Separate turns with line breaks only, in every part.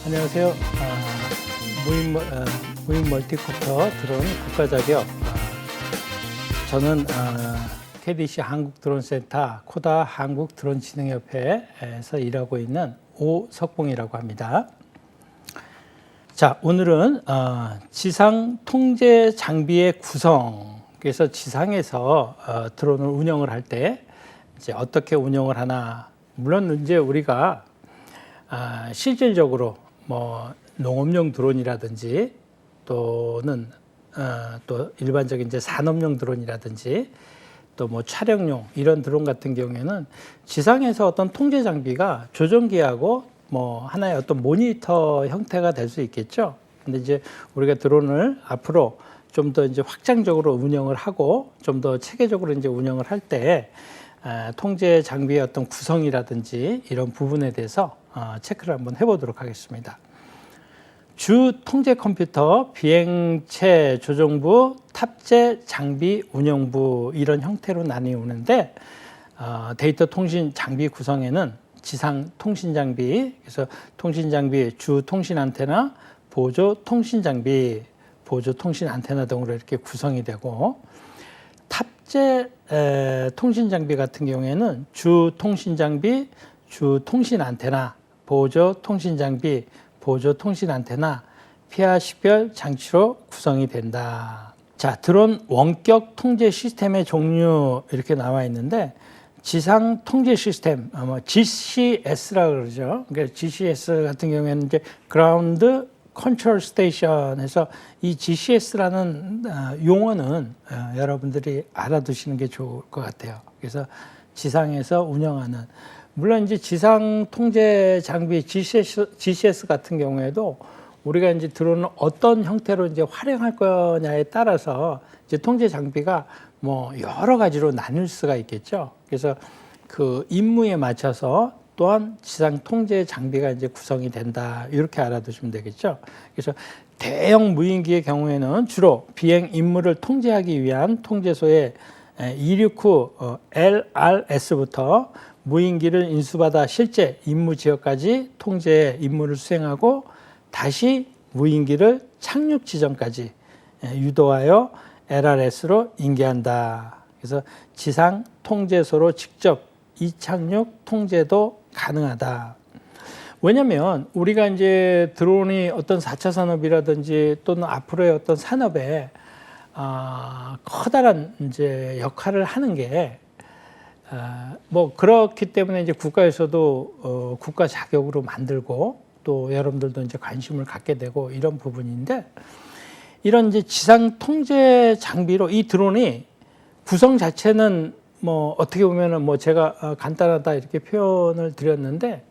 안녕하세요. 무인 멀티콥터 드론 국가 자격. 저는 KDC 한국드론센터 코다 한국드론진흥협회에서 일하고 있는 오석봉이라고 합니다. 자, 오늘은 지상 통제 장비의 구성. 그래서 지상에서 드론을 운영을 할 때 이제 어떻게 운영을 하나. 물론 이제 우리가 실질적으로 뭐 농업용 드론이라든지 또는 또 일반적인 이제 산업용 드론이라든지 또 뭐 촬영용 이런 드론 같은 경우에는 지상에서 어떤 통제 장비가 조종기하고 뭐 하나의 어떤 모니터 형태가 될 수 있겠죠. 근데 이제 우리가 드론을 앞으로 좀 더 이제 확장적으로 운영을 하고 좀 더 체계적으로 이제 운영을 할 때 통제 장비의 어떤 구성이라든지 이런 부분에 대해서 체크를 한번 해보도록 하겠습니다. 주 통제 컴퓨터, 비행체 조종부, 탑재 장비 운영부 이런 형태로 나뉘는데 데이터 통신 장비 구성에는 지상 통신 장비, 그래서 통신 장비, 주 통신 안테나, 보조 통신 장비, 보조 통신 안테나 등으로 이렇게 구성이 되고 탑재 통신 장비 같은 경우에는 주 통신 장비, 주 통신 안테나, 보조 통신 장비, 보조 통신 안테나, 피하 식별 장치로 구성이 된다. 자, 드론 원격 통제 시스템의 종류 이렇게 나와 있는데 지상 통제 시스템, GCS라고 그러죠. 그러니까 GCS 같은 경우에는 이제 그라운드 컨트롤 스테이션에서 이 GCS라는 용어는 여러분들이 알아두시는 게 좋을 것 같아요. 그래서 지상에서 운영하는 물론 이제 지상 통제 장비 GCS 같은 경우에도 우리가 이제 드론을 어떤 형태로 이제 활용할 거냐에 따라서 이제 통제 장비가 뭐 여러 가지로 나눌 수가 있겠죠. 그래서 그 임무에 맞춰서 또한 지상 통제 장비가 이제 구성이 된다. 이렇게 알아두시면 되겠죠. 그래서 대형 무인기의 경우에는 주로 비행 임무를 통제하기 위한 통제소의 이륙 후 LRS부터 무인기를 인수받아 실제 임무 지역까지 통제 임무를 수행하고 다시 무인기를 착륙 지점까지 유도하여 LRS로 인계한다. 그래서 지상 통제소로 직접 이착륙 통제도 가능하다. 왜냐하면 우리가 이제 드론이 어떤 4차 산업이라든지 또는 앞으로의 어떤 산업에 커다란 이제 역할을 하는 게 뭐 그렇기 때문에 이제 국가에서도 국가 자격으로 만들고 또 여러분들도 이제 관심을 갖게 되고 이런 부분인데 이런 이제 지상 통제 장비로 이 드론이 구성 자체는 뭐 어떻게 보면은 뭐 제가 간단하다 이렇게 표현을 드렸는데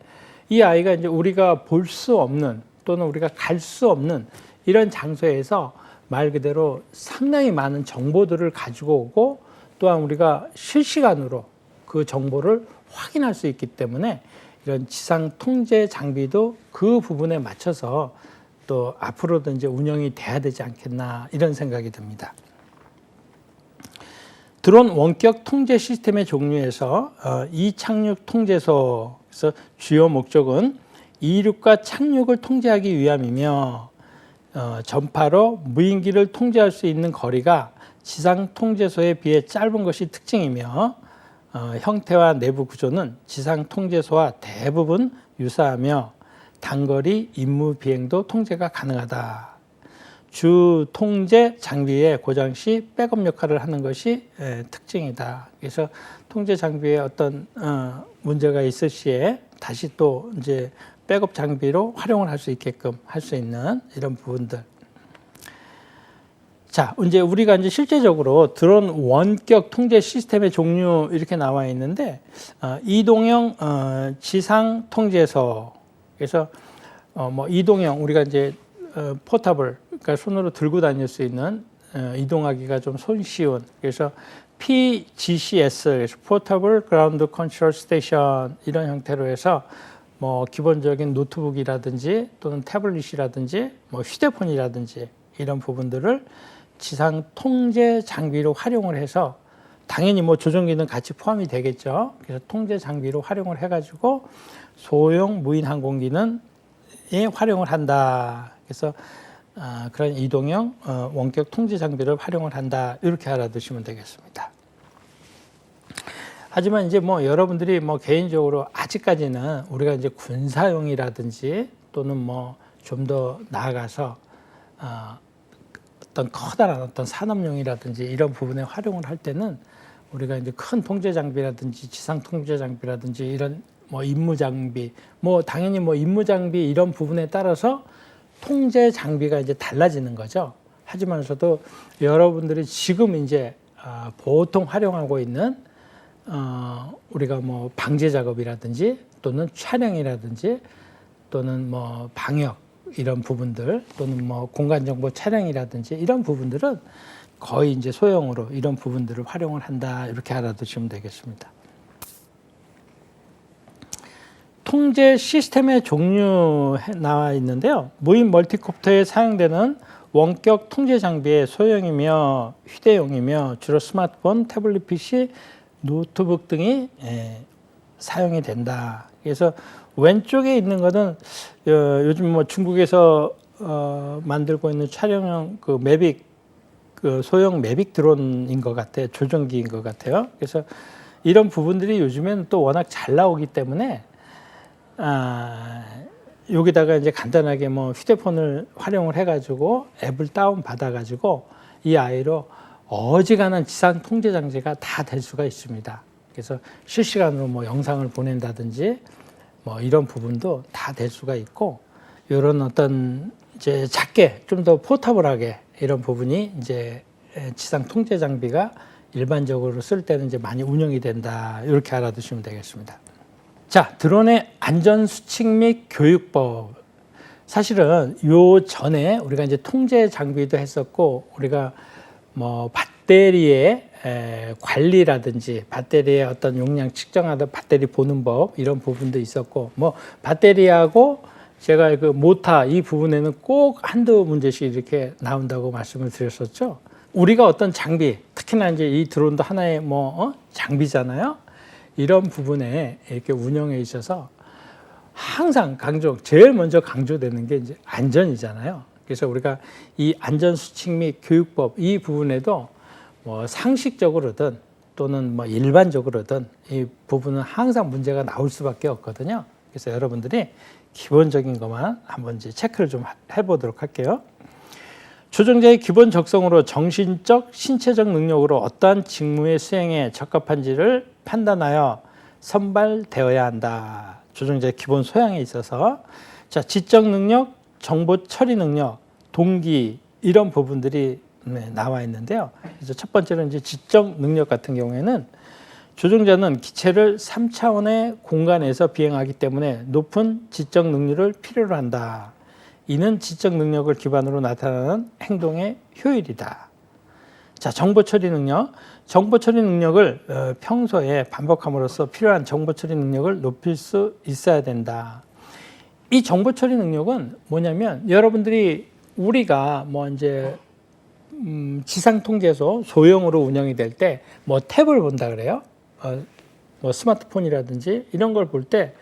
이 아이가 이제 우리가 볼 수 없는 또는 우리가 갈 수 없는 이런 장소에서 말 그대로 상당히 많은 정보들을 가지고 오고 또한 우리가 실시간으로 그 정보를 확인할 수 있기 때문에 이런 지상 통제 장비도 그 부분에 맞춰서 또 앞으로도 이제 운영이 돼야 되지 않겠나 이런 생각이 듭니다. 드론 원격 통제 시스템의 종류에서 이착륙 통제소에서 주요 목적은 이륙과 착륙을 통제하기 위함이며 전파로 무인기를 통제할 수 있는 거리가 지상 통제소에 비해 짧은 것이 특징이며 형태와 내부 구조는 지상 통제소와 대부분 유사하며 단거리 임무 비행도 통제가 가능하다. 주 통제 장비의 고장 시 백업 역할을 하는 것이 특징이다. 그래서 통제 장비에 어떤 문제가 있을 시에 다시 또 이제 백업 장비로 활용을 할 수 있게끔 할 수 있는 이런 부분들. 자, 이제 우리가 이제 실제적으로 드론 원격 통제 시스템의 종류 이렇게 나와 있는데 이동형 지상 통제소. 그래서 뭐 이동형 우리가 이제 포터블 그러니까 손으로 들고 다닐 수 있는 이동하기가 좀 손쉬운 그래서 PGCS 그래서 Portable Ground Control Station 이런 형태로 해서 뭐 기본적인 노트북이라든지 또는 태블릿이라든지 뭐 휴대폰이라든지 이런 부분들을 지상 통제 장비로 활용을 해서 당연히 뭐 조종기는 같이 포함이 되겠죠. 그래서 통제 장비로 활용을 해가지고 소형 무인 항공기는 활용을 한다. 그래서 그런 이동형 원격 통제 장비를 활용을 한다. 이렇게 알아두시면 되겠습니다. 하지만 이제 뭐 여러분들이 뭐 개인적으로 아직까지는 우리가 이제 군사용이라든지 또는 뭐 좀 더 나아가서 어떤 커다란 어떤 산업용이라든지 이런 부분에 활용을 할 때는 우리가 이제 큰 통제 장비라든지 지상 통제 장비라든지 이런 뭐 임무 장비, 뭐 당연히 뭐 임무 장비 이런 부분에 따라서 통제 장비가 이제 달라지는 거죠. 하지만서도 여러분들이 지금 이제 보통 활용하고 있는 우리가 뭐 방제 작업이라든지 또는 촬영이라든지 또는 뭐 방역 이런 부분들 또는 뭐 공간 정보 촬영이라든지 이런 부분들은 거의 이제 소형으로 이런 부분들을 활용을 한다. 이렇게 알아두시면 되겠습니다. 통제 시스템의 종류 나와 있는데요. 무인 멀티콥터에 사용되는 원격 통제 장비의 소형이며 휴대용이며 주로 스마트폰, 태블릿 PC, 노트북 등이 사용이 된다. 그래서 왼쪽에 있는 것은 요즘 뭐 중국에서 만들고 있는 촬영용 그 매빅 그 소형 매빅 드론인 것 같아요. 조종기인 것 같아요. 그래서 이런 부분들이 요즘에는 또 워낙 잘 나오기 때문에 여기다가 이제 간단하게 뭐 휴대폰을 활용을 해가지고 앱을 다운 받아가지고 이 아이로 어지간한 지상 통제 장치가 다 될 수가 있습니다. 그래서 실시간으로 뭐 영상을 보낸다든지 뭐 이런 부분도 다 될 수가 있고 이런 어떤 이제 작게 좀 더 포터블하게 이런 부분이 이제 지상 통제 장비가 일반적으로 쓸 때는 이제 많이 운영이 된다. 이렇게 알아두시면 되겠습니다. 자, 드론의 안전 수칙 및 교육법. 사실은 요 전에 우리가 이제 통제 장비도 했었고 우리가 뭐 배터리의 관리라든지 배터리의 어떤 용량 측정하다 배터리 보는 법 이런 부분도 있었고 뭐 배터리하고 제가 그 모터 이 부분에는 꼭 한두 문제씩 이렇게 나온다고 말씀을 드렸었죠. 우리가 어떤 장비, 특히나 이제 이 드론도 하나의 뭐 장비잖아요. 이런 부분에 이렇게 운영에 있어서 항상 제일 먼저 강조되는 게 이제 안전이잖아요. 그래서 우리가 이 안전수칙 및 교육법 이 부분에도 뭐 상식적으로든 또는 뭐 일반적으로든 이 부분은 항상 문제가 나올 수밖에 없거든요. 그래서 여러분들이 기본적인 것만 한번 이제 체크를 좀 해보도록 할게요. 조종자의 기본 적성으로 정신적, 신체적 능력으로 어떠한 직무의 수행에 적합한지를 판단하여 선발되어야 한다. 조종자의 기본 소양에 있어서 자, 지적 능력, 정보 처리 능력, 동기 이런 부분들이 나와 있는데요. 그래서 첫 번째는 이제 지적 능력 같은 경우에는 조종자는 기체를 3차원의 공간에서 비행하기 때문에 높은 지적 능력을 필요로 한다. 이는 지적 능력을 기반으로 나타나는 행동의 효율이다. 자, 정보 처리 능력. 정보 처리 능력을 평소에 반복함으로써 필요한 정보 처리 능력을 높일 수 있어야 된다. 이 정보 처리 능력은 뭐냐면 여러분들이 우리가 뭐 이제 지상 통제소 소형으로 운영이 될 때 뭐 탭을 본다 그래요. 뭐 스마트폰이라든지 이런 걸 볼 때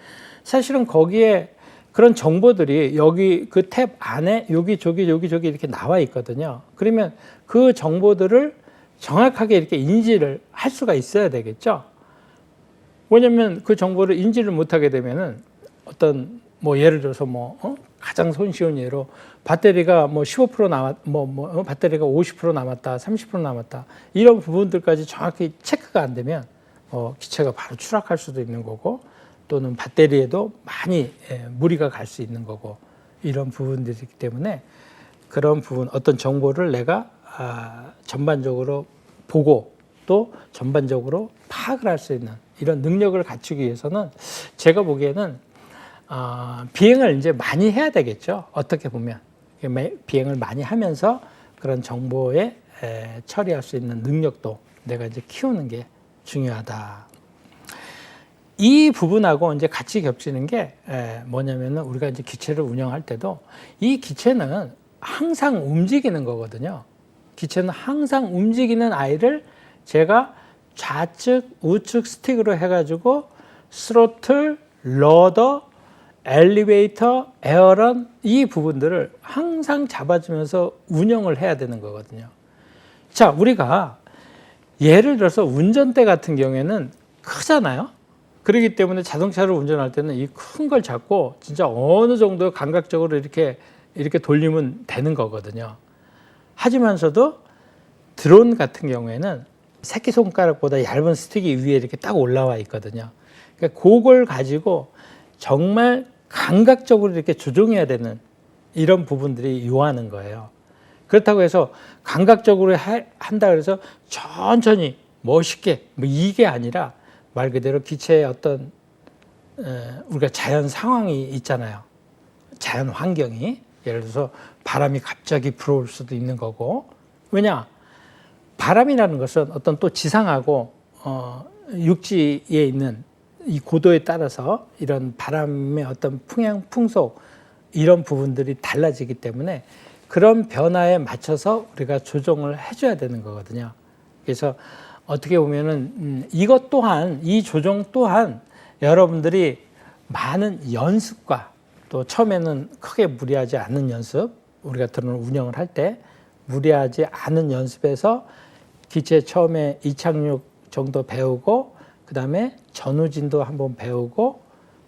사실은 거기에 그런 정보들이 여기 그 탭 안에 여기 저기 이렇게 나와 있거든요. 그러면 그 정보들을 정확하게 이렇게 인지를 할 수가 있어야 되겠죠. 왜냐하면 그 정보를 인지를 못하게 되면은 어떤 뭐 예를 들어서 가장 손쉬운 예로 배터리가 뭐 15% 배터리가 50% 남았다, 30% 남았다 이런 부분들까지 정확히 체크가 안 되면 기체가 바로 추락할 수도 있는 거고 또는 배터리에도 많이 무리가 갈 수 있는 거고 이런 부분들이기 때문에 그런 부분 어떤 정보를 내가 전반적으로 보고 또 전반적으로 파악을 할 수 있는 이런 능력을 갖추기 위해서는 제가 보기에는 비행을 이제 많이 해야 되겠죠. 어떻게 보면 비행을 많이 하면서 그런 정보에 처리할 수 있는 능력도 내가 이제 키우는 게 중요하다. 이 부분하고 이제 같이 겹치는 게 뭐냐면은 우리가 이제 기체를 운영할 때도 이 기체는 항상 움직이는 거거든요. 기체는 항상 움직이는 아이를 제가 좌측, 우측 스틱으로 해가지고 스로틀, 러더, 엘리베이터, 에어런 이 부분들을 항상 잡아주면서 운영을 해야 되는 거거든요. 자, 우리가 예를 들어서 운전대 같은 경우에는 크잖아요. 그렇기 때문에 자동차를 운전할 때는 이 큰 걸 잡고 진짜 어느 정도 감각적으로 이렇게 돌리면 되는 거거든요. 하지만서도 드론 같은 경우에는 새끼손가락보다 얇은 스틱이 위에 이렇게 딱 올라와 있거든요. 그러니까 그걸 가지고 정말 감각적으로 이렇게 조종해야 되는 이런 부분들이 요하는 거예요. 그렇다고 해서 감각적으로 한다 그래서 천천히 멋있게 뭐 이게 아니라 말 그대로 기체의 어떤 우리가 자연 상황이 있잖아요. 자연 환경이 예를 들어서 바람이 갑자기 불어올 수도 있는 거고 왜냐 바람이라는 것은 어떤 또 지상하고 육지에 있는 이 고도에 따라서 이런 바람의 어떤 풍향, 풍속 이런 부분들이 달라지기 때문에 그런 변화에 맞춰서 우리가 조정을 해줘야 되는 거거든요. 그래서 어떻게 보면은 이것 또한 이 조정 또한 여러분들이 많은 연습과 또 처음에는 크게 무리하지 않는 연습 우리가 드론 운영을 할 때 무리하지 않은 연습에서 기체 처음에 이착륙 정도 배우고 그 다음에 전후진도 한번 배우고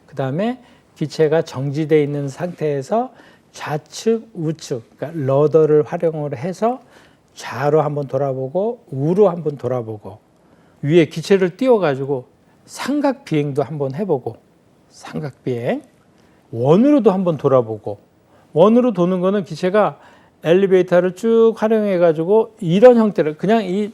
그 다음에 기체가 정지되어 있는 상태에서 좌측, 우측, 그러니까 러더를 활용을 해서 좌로 한번 돌아보고 우로 한번 돌아보고 위에 기체를 띄워가지고 삼각 비행도 한번 해보고 삼각 비행 원으로도 한번 돌아보고 원으로 도는 거는 기체가 엘리베이터를 쭉 활용해가지고 이런 형태를 그냥 이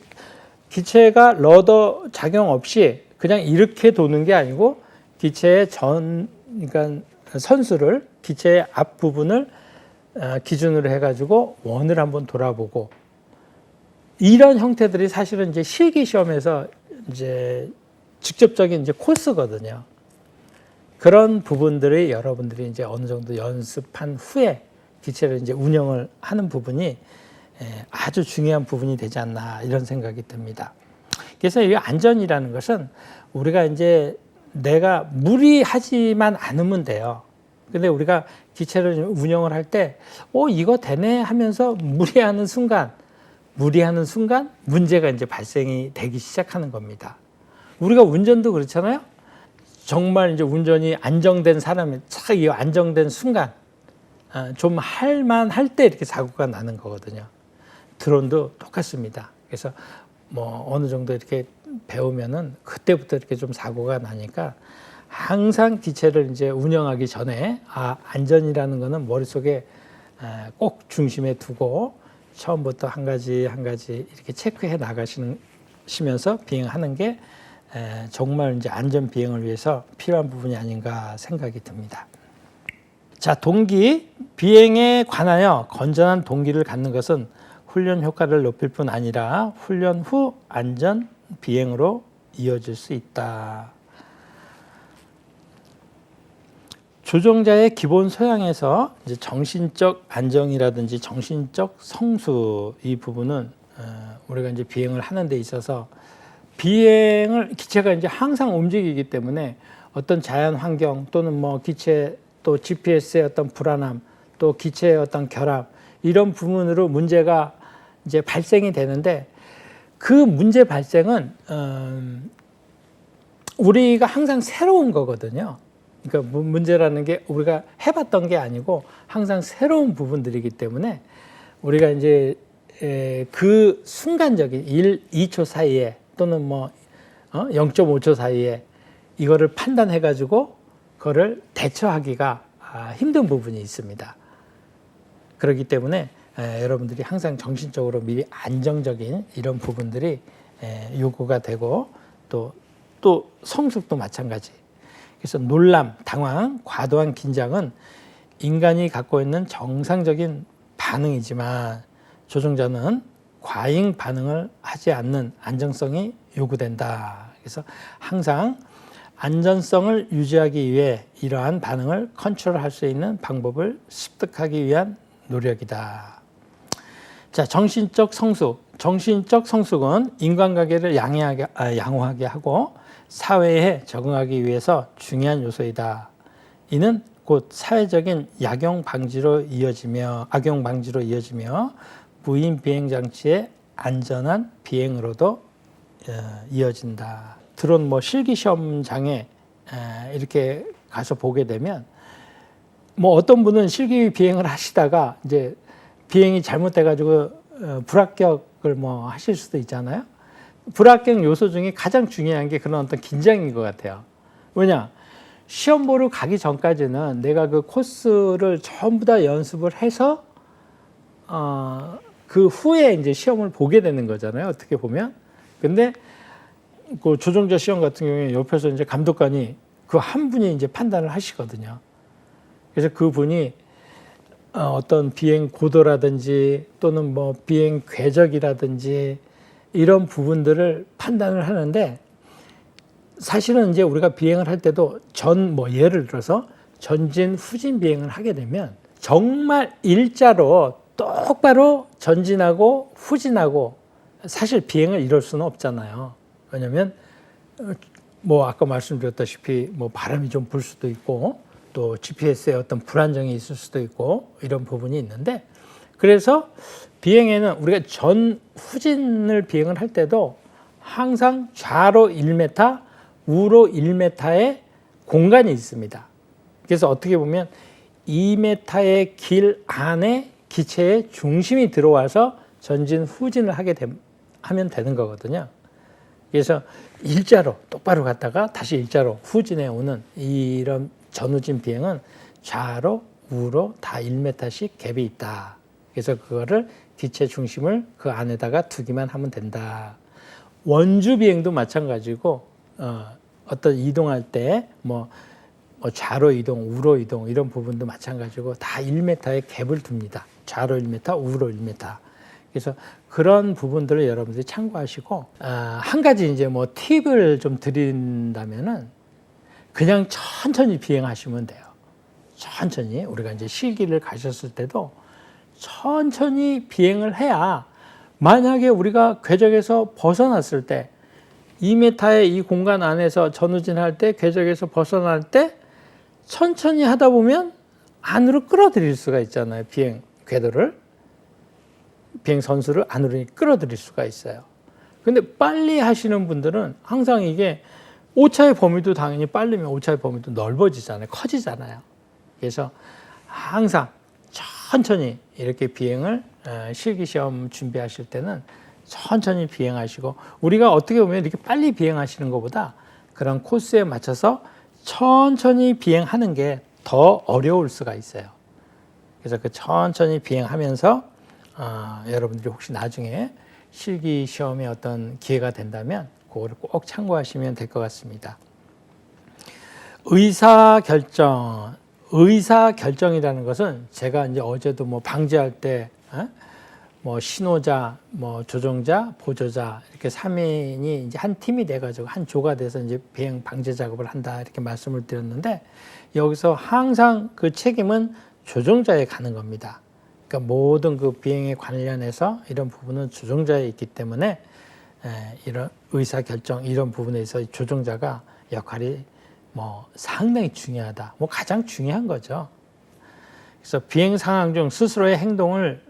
기체가 러더 작용 없이 그냥 이렇게 도는 게 아니고 기체의 그러니까 선수를 기체의 앞부분을 기준으로 해가지고 원을 한번 돌아보고 이런 형태들이 사실은 이제 실기 시험에서 이제 직접적인 이제 코스거든요. 그런 부분들이 여러분들이 이제 어느 정도 연습한 후에 기체를 이제 운영을 하는 부분이 아주 중요한 부분이 되지 않나 이런 생각이 듭니다. 그래서 이 안전이라는 것은 우리가 이제 내가 무리하지만 않으면 돼요. 근데 우리가 기체를 운영을 할 때, 이거 되네 하면서 무리하는 순간 문제가 이제 발생이 되기 시작하는 겁니다. 우리가 운전도 그렇잖아요. 정말 이제 운전이 안정된 사람이 착 이 안정된 순간, 좀 할만할 때 이렇게 사고가 나는 거거든요. 드론도 똑같습니다. 그래서 뭐 어느 정도 이렇게 배우면은 그때부터 이렇게 좀 사고가 나니까 항상 기체를 이제 운영하기 전에 안전이라는 거는 머릿속에 꼭 중심에 두고 처음부터 한 가지 이렇게 체크해 나가시면서 비행하는 게 정말 이제 안전 비행을 위해서 필요한 부분이 아닌가 생각이 듭니다. 자, 동기 비행에 관하여 건전한 동기를 갖는 것은 훈련 효과를 높일 뿐 아니라 훈련 후 안전 비행으로 이어질 수 있다. 조종자의 기본 소양에서 이제 정신적 안정이라든지 정신적 성수 이 부분은 우리가 이제 비행을 하는 데 있어서 기체가 이제 항상 움직이기 때문에 어떤 자연 환경 또는 뭐 기체 또 GPS의 어떤 불안함 또 기체의 어떤 결함 이런 부분으로 문제가 이제 발생이 되는데 그 문제 발생은 우리가 항상 새로운 거거든요. 그러니까 문제라는 게 우리가 해봤던 게 아니고 항상 새로운 부분들이기 때문에 우리가 이제 그 순간적인 1, 2초 사이에 또는 뭐 0.5초 사이에 이거를 판단해 가지고 그거를 대처하기가 힘든 부분이 있습니다. 그렇기 때문에 여러분들이 항상 정신적으로 미리 안정적인 이런 부분들이 요구가 되고 또 성숙도 마찬가지. 그래서 놀람, 당황, 과도한 긴장은 인간이 갖고 있는 정상적인 반응이지만 조종자는 과잉 반응을 하지 않는 안정성이 요구된다. 그래서 항상 안전성을 유지하기 위해 이러한 반응을 컨트롤할 수 있는 방법을 습득하기 위한 노력이다. 자, 정신적 성숙. 정신적 성숙은 인간관계를 양호하게 하고 사회에 적응하기 위해서 중요한 요소이다. 이는 곧 사회적인 악용 방지로 이어지며 무인 비행 장치의 안전한 비행으로도 이어진다. 드론 뭐 실기 시험장에 이렇게 가서 보게 되면 뭐 어떤 분은 실기 비행을 하시다가 이제 비행이 잘못돼가지고 불합격을 뭐 하실 수도 있잖아요. 불합격 요소 중에 가장 중요한 게 그런 어떤 긴장인 것 같아요. 왜냐? 시험 보러 가기 전까지는 내가 그 코스를 전부 다 연습을 해서 그 후에 이제 시험을 보게 되는 거잖아요. 어떻게 보면. 근데 그 조종자 시험 같은 경우에 옆에서 이제 감독관이 그 한 분이 이제 판단을 하시거든요. 그래서 그 분이 어떤 비행 고도라든지 또는 뭐 비행 궤적이라든지 이런 부분들을 판단을 하는데 사실은 이제 우리가 비행을 할 때도 뭐 예를 들어서 전진 후진 비행을 하게 되면 정말 일자로 똑바로 전진하고 후진하고 사실 비행을 이룰 수는 없잖아요. 왜냐하면 뭐 아까 말씀드렸다시피 뭐 바람이 좀 불 수도 있고 또 GPS에 어떤 불안정이 있을 수도 있고 이런 부분이 있는데 그래서 비행에는 우리가 전 후진을 비행을 할 때도 항상 좌로 1m, 우로 1m의 공간이 있습니다. 그래서 어떻게 보면 2m의 길 안에 기체의 중심이 들어와서 전진 후진을 하면 되는 거거든요. 그래서 일자로 똑바로 갔다가 다시 일자로 후진해 오는 이런 전후진 비행은 좌로 우로 다 1m씩 갭이 있다. 그래서 그거를 기체 중심을 그 안에다가 두기만 하면 된다. 원주 비행도 마찬가지고 어떤 이동할 때 뭐 좌로 이동, 우로 이동 이런 부분도 마찬가지고 다 1m의 갭을 둡니다. 좌로 1m, 우로 1m. 그래서 그런 부분들을 여러분들이 참고하시고 한 가지 이제 뭐 팁을 좀 드린다면은 그냥 천천히 비행하시면 돼요. 천천히 우리가 이제 실기를 가셨을 때도 천천히 비행을 해야 만약에 우리가 궤적에서 벗어났을 때 2m의 이 공간 안에서 전후진할 때 궤적에서 벗어날 때 천천히 하다 보면 안으로 끌어들일 수가 있잖아요. 비행 궤도를 비행 선수를 안으로 끌어들일 수가 있어요. 근데 빨리 하시는 분들은 항상 이게 오차의 범위도 당연히 빠르면 오차의 범위도 넓어지잖아요. 커지잖아요. 그래서 항상 천천히 이렇게 비행을 실기시험 준비하실 때는 천천히 비행하시고 우리가 어떻게 보면 이렇게 빨리 비행하시는 것보다 그런 코스에 맞춰서 천천히 비행하는 게 더 어려울 수가 있어요. 그래서 그 천천히 비행하면서 여러분들이 혹시 나중에 실기시험에 어떤 기회가 된다면 그거를 꼭 참고하시면 될 것 같습니다. 의사결정이라는 것은 제가 이제 어제도 뭐 방지할 때 뭐 신호자, 뭐 조종자, 보조자 이렇게 3인이 이제 한 팀이 돼가지고 한 조가 돼서 이제 비행 방지 작업을 한다 이렇게 말씀을 드렸는데 여기서 항상 그 책임은 조종자에 가는 겁니다. 그러니까 모든 그 비행에 관련해서 이런 부분은 조종자에 있기 때문에 이런 의사결정 이런 부분에 있어 조종자가 역할이 뭐 상당히 중요하다. 뭐 가장 중요한 거죠. 그래서 비행 상황 중 스스로의 행동을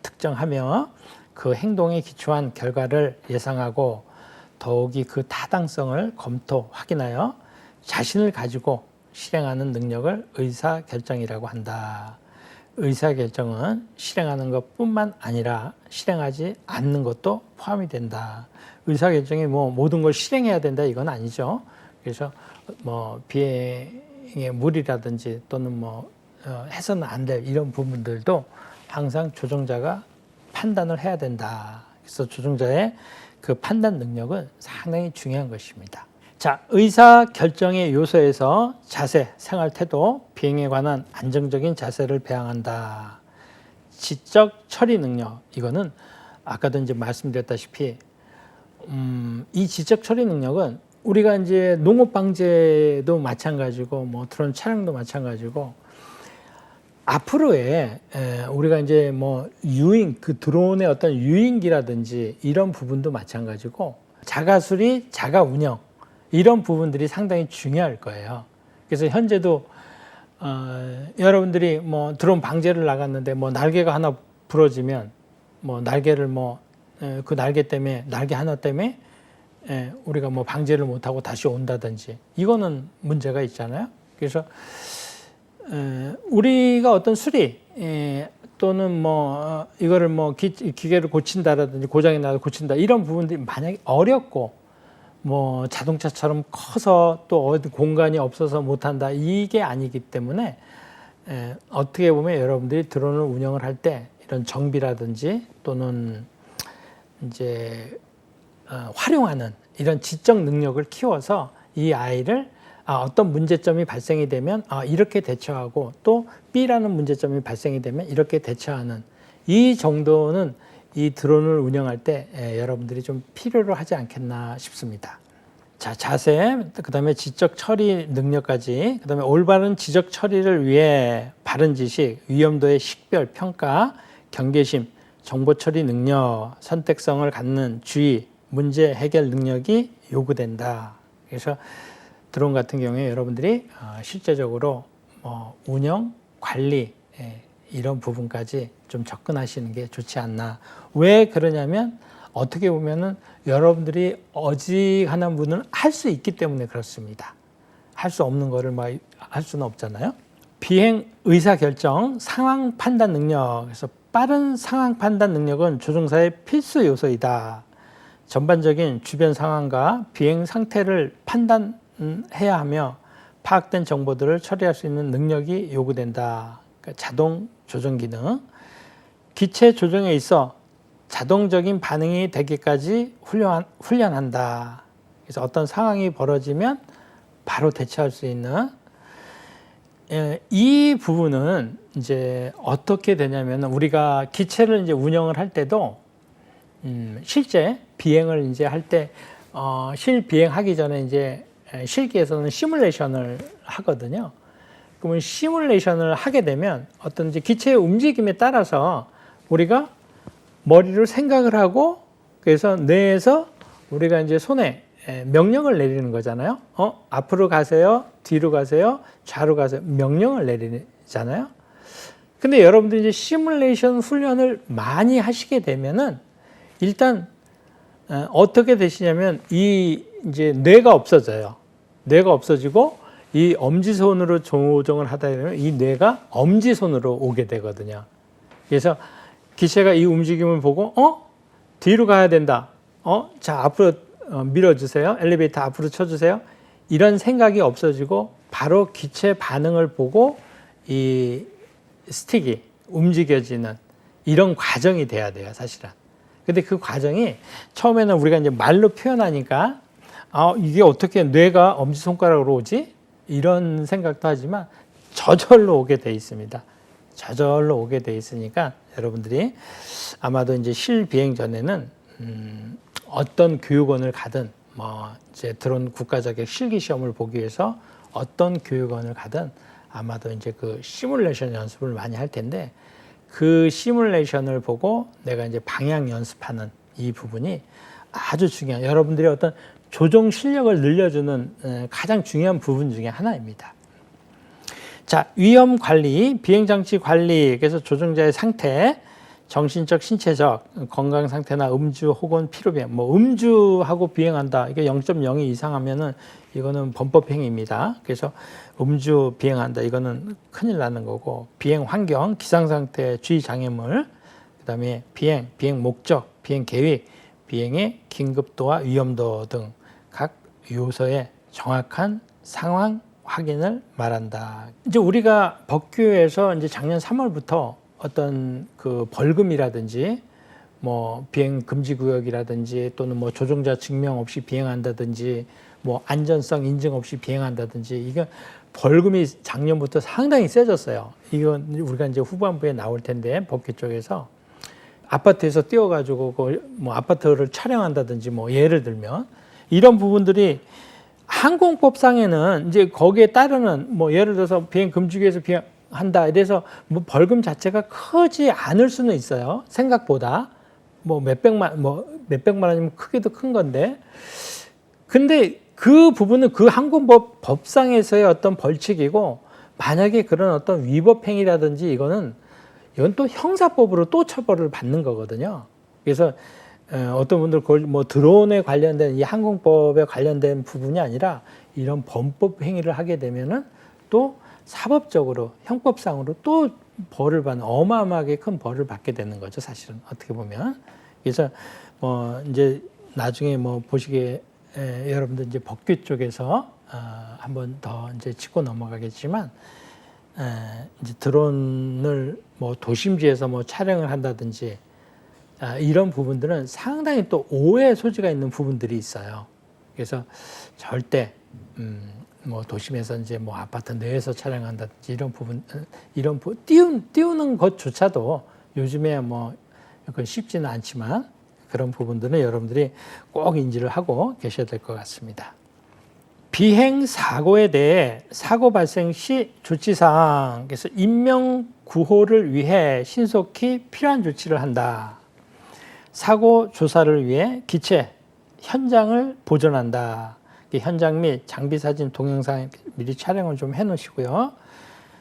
특정하며 그 행동에 기초한 결과를 예상하고 더욱이 그 타당성을 검토, 확인하여 자신을 가지고 실행하는 능력을 의사결정이라고 한다. 의사결정은 실행하는 것뿐만 아니라 실행하지 않는 것도 포함이 된다. 의사결정이 뭐 모든 걸 실행해야 된다 이건 아니죠. 그래서 뭐 비행의 무리라든지 또는 뭐 해서는 안 될 이런 부분들도 항상 조종자가 판단을 해야 된다. 그래서 조종자의 그 판단 능력은 상당히 중요한 것입니다. 자, 의사결정의 요소에서 자세, 생활태도, 비행에 관한 안정적인 자세를 배양한다. 지적 처리 능력, 이거는 아까도 이제 말씀드렸다시피 이 지적 처리 능력은 우리가 이제 농업 방제도 마찬가지고 뭐 드론 촬영도 마찬가지고 앞으로의 우리가 이제 뭐 유인 그 드론의 어떤 유인기라든지 이런 부분도 마찬가지고 자가수리, 자가운영 이런 부분들이 상당히 중요할 거예요. 그래서 현재도 여러분들이 뭐 드론 방제를 나갔는데 뭐 날개가 하나 부러지면 뭐 날개를 그 날개 때문에 날개 하나 때문에 우리가 뭐 방제를 못하고 다시 온다든지 이거는 문제가 있잖아요. 그래서 우리가 어떤 수리 또는 뭐 이거를 뭐 기계를 고친다라든지 고장이 나서 고친다 이런 부분들이 만약에 어렵고 뭐 자동차처럼 커서 또 어디 공간이 없어서 못한다 이게 아니기 때문에 어떻게 보면 여러분들이 드론을 운영을 할 때 이런 정비라든지 또는 이제 활용하는 이런 지적 능력을 키워서 이 아이를 어떤 문제점이 발생이 되면 이렇게 대처하고 또 B라는 문제점이 발생이 되면 이렇게 대처하는 이 정도는 이 드론을 운영할 때 여러분들이 좀 필요로 하지 않겠나 싶습니다. 자, 자세, 그 다음에 지적 처리 능력까지, 그 다음에 올바른 지적 처리를 위해 바른 지식, 위험도의 식별, 평가, 경계심, 정보 처리 능력, 선택성을 갖는 주의, 문제 해결 능력이 요구된다. 그래서 드론 같은 경우에 여러분들이 실제적으로 운영, 관리 이런 부분까지 좀 접근하시는 게 좋지 않나. 왜 그러냐면 어떻게 보면은 여러분들이 어지간한 분은 할 수 있기 때문에 그렇습니다. 할 수 없는 거를 할 수는 없잖아요. 비행 의사결정, 상황 판단 능력. 그래서 빠른 상황 판단 능력은 조종사의 필수 요소이다. 전반적인 주변 상황과 비행 상태를 판단해야 하며 파악된 정보들을 처리할 수 있는 능력이 요구된다. 그러니까 자동 조정 기능. 기체 조정에 있어 자동적인 반응이 되기까지 훈련한다. 그래서 어떤 상황이 벌어지면 바로 대처할 수 있는 이 부분은 이제 어떻게 되냐면 우리가 기체를 이제 운영을 할 때도 실제 비행을 이제 할 때 실비행하기 전에 이제 실기에서는 시뮬레이션을 하거든요. 그러면 시뮬레이션을 하게 되면 어떤 이제 기체의 움직임에 따라서 우리가 머리로 생각을 하고 그래서 뇌에서 우리가 이제 손에 명령을 내리는 거잖아요. 앞으로 가세요, 뒤로 가세요, 좌로 가세요. 명령을 내리잖아요. 근데 여러분들이 이제 시뮬레이션 훈련을 많이 하시게 되면은 일단 어떻게 되시냐면 이제 뇌가 없어져요. 뇌가 없어지고 이 엄지손으로 조정을 하다 보면 이 뇌가 엄지손으로 오게 되거든요. 그래서 기체가 이 움직임을 보고 뒤로 가야 된다. 자 앞으로 밀어주세요. 엘리베이터 앞으로 쳐주세요. 이런 생각이 없어지고 바로 기체 반응을 보고 이 스틱이 움직여지는 이런 과정이 돼야 돼요, 사실은. 근데 그 과정이 처음에는 우리가 이제 말로 표현하니까 이게 어떻게 뇌가 엄지손가락으로 오지? 이런 생각도 하지만 저절로 오게 돼 있습니다. 저절로 오게 돼 있으니까 여러분들이 아마도 이제 실비행 전에는 어떤 교육원을 가든 이제 드론 국가자격 실기 시험을 보기 위해서 어떤 교육원을 가든 아마도 이제 그 시뮬레이션 연습을 많이 할 텐데 그 시뮬레이션을 보고 내가 이제 방향 연습하는 이 부분이 아주 중요한 여러분들의 어떤 조종 실력을 늘려주는 가장 중요한 부분 중에 하나입니다. 자, 위험 관리, 비행장치 관리, 그래서 조종자의 상태, 정신적, 신체적, 건강 상태나 음주 혹은 피로비행, 음주하고 비행한다. 이게 0.02 이상하면은 이거는 범법 행위입니다. 그래서 음주 비행한다. 이거는 큰일 나는 거고, 비행 환경, 기상 상태, 주의 장애물, 그다음에 비행 목적, 비행 계획, 비행의 긴급도와 위험도 등 각 요소의 정확한 상황 확인을 말한다. 이제 우리가 법규에서 이제 작년 3월부터 어떤 그 벌금이라든지 비행 금지 구역이라든지 또는 조종자 증명 없이 비행한다든지 안전성 인증 없이 비행한다든지 이게 벌금이 작년부터 상당히 세졌어요. 이건 우리가 이제 후반부에 나올 텐데 법규 쪽에서 아파트에서 뛰어가지고 아파트를 촬영한다든지 예를 들면 이런 부분들이 항공법상에는 이제 거기에 따르는 예를 들어서 비행 금지구에서 비행한다 이래서 벌금 자체가 크지 않을 수는 있어요. 생각보다 몇백만 원이면 크기도 큰 건데 근데 그 부분은 그 항공법 법상에서의 어떤 벌칙이고 만약에 그런 어떤 위법 행위라든지 이건 또 형사법으로 또 처벌을 받는 거거든요. 그래서 어떤 분들 그걸 뭐 드론에 관련된 이 항공법에 관련된 부분이 아니라 이런 범법 행위를 하게 되면은 또 사법적으로 형법상으로 또 벌을 받는 어마어마하게 큰 벌을 받게 되는 거죠. 사실은 어떻게 보면. 그래서 뭐 이제 나중에 뭐 보시기에 여러분들 이제 법규 쪽에서 한번 더 이제 짚고 넘어가겠지만 이제 드론을 뭐 도심지에서 뭐 촬영을 한다든지 이런 부분들은 상당히 또 오해 소지가 있는 부분들이 있어요. 그래서 절대 뭐 도심에서 이제 뭐 아파트 내에서 촬영한다든지 이런 띄우는 것조차도 요즘에 뭐 그건 쉽지는 않지만 그런 부분들은 여러분들이 꼭 인지를 하고 계셔야 될 것 같습니다. 비행 사고에 대해 사고 발생 시 조치사항, 그래서 인명 구호를 위해 신속히 필요한 조치를 한다. 사고 조사를 위해 기체 현장을 보존한다. 현장 및 장비 사진 동영상 미리 촬영을 좀 해놓으시고요.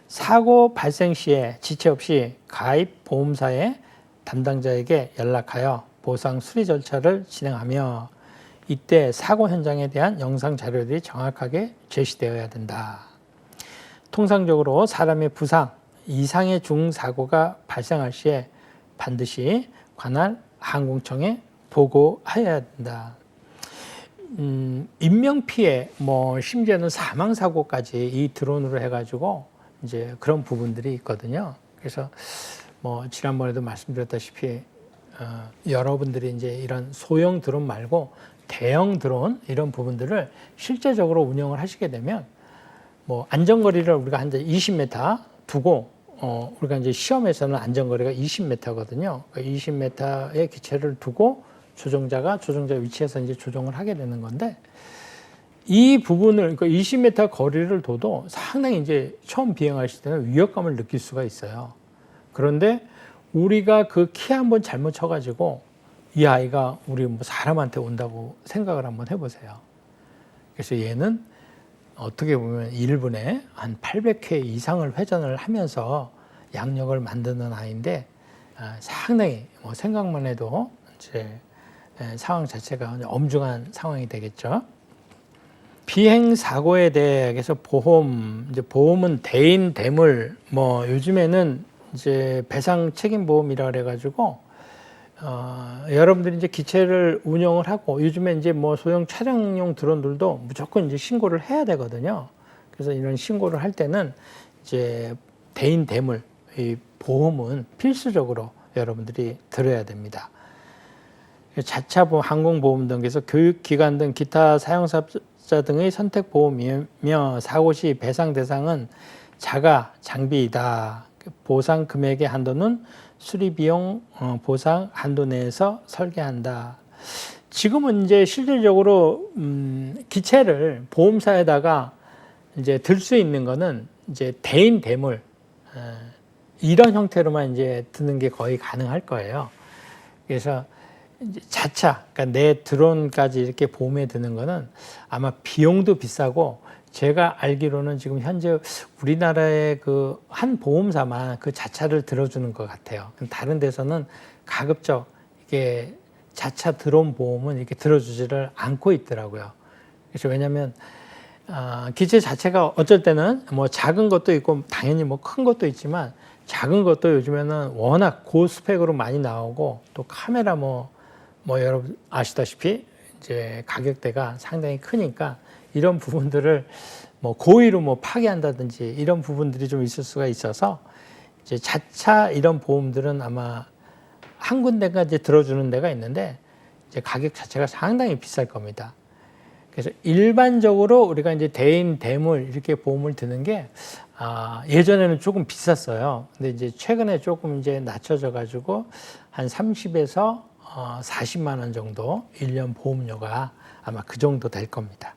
사고 발생 시에 지체 없이 가입 보험사의 담당자에게 연락하여 보상 수리 절차를 진행하며 이때 사고 현장에 대한 영상 자료들이 정확하게 제시되어야 된다. 통상적으로 사람의 부상 이상의 중사고가 발생할 시에 반드시 관할 항공청에 보고해야 된다. 인명피해, 뭐 심지어는 사망사고까지 이 드론으로 해가지고 이제 그런 부분들이 있거든요. 그래서 뭐 지난번에도 말씀드렸다시피 여러분들이 이제 이런 소형 드론 말고 대형 드론 이런 부분들을 실제적으로 운영을 하시게 되면 뭐 안전거리를 우리가 한 20m 두고 우리가 이제 시험에서는 안전거리가 20m거든요. 20m의 기체를 두고 조종자 위치에서 이제 조종을 하게 되는 건데 이 부분을 그러니까 20m 거리를 둬도 상당히 이제 처음 비행하실 때는 위협감을 느낄 수가 있어요. 그런데 우리가 그 키 한번 잘못 쳐가지고 이 아이가 우리 뭐 사람한테 온다고 생각을 한번 해보세요. 그래서 얘는 어떻게 보면 1분에 한 800회 이상을 회전을 하면서 양력을 만드는 아이인데 상당히 뭐 생각만 해도 이제 상황 자체가 엄중한 상황이 되겠죠. 비행 사고에 대해서 보험은 대인 대물 뭐 요즘에는 이제 배상 책임 보험이라 그래가지고 여러분들이 이제 기체를 운영을 하고 요즘에 이제 뭐 소형 촬영용 드론들도 무조건 이제 신고를 해야 되거든요. 그래서 이런 신고를 할 때는 이제 대인 대물 이 보험은 필수적으로 여러분들이 들어야 됩니다. 자차 보험, 항공보험 등에서 교육기관 등 기타 사용자 등의 선택보험이며 사고 시 배상 대상은 자가 장비이다. 보상 금액의 한도는 수리비용 보상 한도 내에서 설계한다. 지금은 이제 실질적으로 기체를 보험사에다가 이제 들 수 있는 거는 이제 대인 대물 이런 형태로만 이제 드는 게 거의 가능할 거예요. 그래서 이제 자차, 그러니까 내 드론까지 이렇게 보험에 드는 거는 아마 비용도 비싸고 제가 알기로는 지금 현재 우리나라의 그 한 보험사만 그 자차를 들어주는 것 같아요. 다른 데서는 가급적 이게 자차 드론 보험은 이렇게 들어주지를 않고 있더라고요. 그래서 왜냐하면 기체 자체가 어쩔 때는 뭐 작은 것도 있고 당연히 뭐 큰 것도 있지만 작은 것도 요즘에는 워낙 고스펙으로 많이 나오고 또 카메라 뭐 여러분 아시다시피 이제 가격대가 상당히 크니까 이런 부분들을 뭐 고의로 뭐 파괴한다든지 이런 부분들이 좀 있을 수가 있어서 이제 자차 이런 보험들은 아마 한 군데가 이제 들어주는 데가 있는데 이제 가격 자체가 상당히 비쌀 겁니다. 그래서 일반적으로 우리가 이제 대인 대물 이렇게 보험을 드는 게 예전에는 조금 비쌌어요. 근데 이제 최근에 조금 이제 낮춰져 가지고 한 30에서 40만 원 정도 1년 보험료가 아마 그 정도 될 겁니다.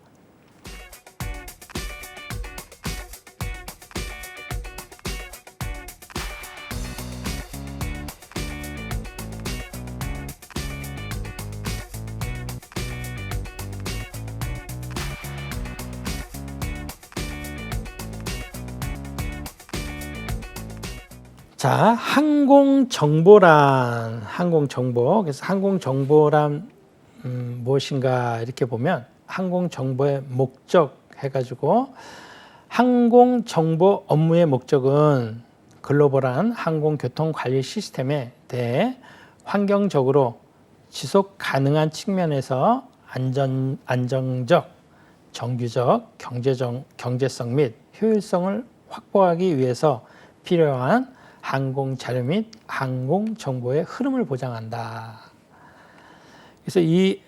자, 항공정보란, 항공정보. 그래서 항공정보란 무엇인가 이렇게 보면 항공정보의 목적 해가지고 항공정보 업무의 목적은 글로벌한 항공교통 관리 시스템에 대해 환경적으로 지속 가능한 측면에서 안정적, 정규적, 경제성 및 효율성을 확보하기 위해서 필요한 항공 자료 및 항공 정보의 흐름을 보장한다. 그래서 이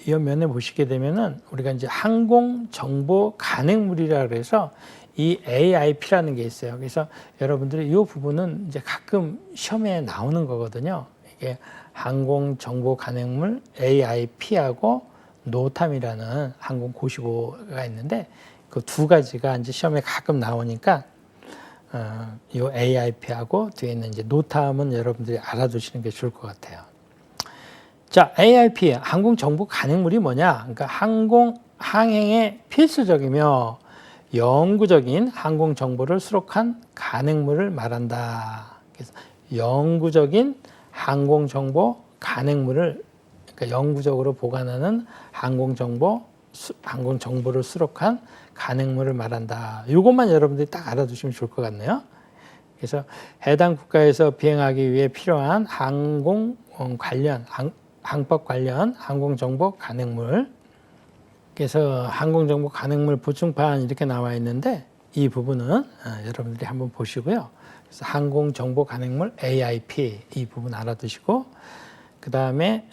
면에 보시게 되면은 우리가 이제 항공 정보 간행물이라 그래서 이 AIP라는 게 있어요. 그래서 여러분들이 이 부분은 이제 가끔 시험에 나오는 거거든요. 이게 항공 정보 간행물 AIP하고 노탐이라는 항공 고시보가 있는데 그 두 가지가 이제 시험에 가끔 나오니까 이 AIP하고 뒤에 있는 이제 노탐은 여러분들이 알아두시는 게 좋을 것 같아요. 자, AIP 항공 정보 간행물이 뭐냐? 그러니까 항행에 필수적이며 영구적인 항공 정보를 수록한 간행물을 말한다. 그래서 영구적인 항공 정보 간행물을 그러니까 영구적으로 보관하는 항공 정보를 수록한 간행물을 말한다. 이것만 여러분들이 딱 알아두시면 좋을 것 같네요. 그래서 해당 국가에서 비행하기 위해 필요한 항법 관련 항공정보 간행물. 그래서 항공정보 간행물 보충판 이렇게 나와 있는데 이 부분은 여러분들이 한번 보시고요. 그래서 항공정보 간행물 AIP 이 부분 알아두시고 그 다음에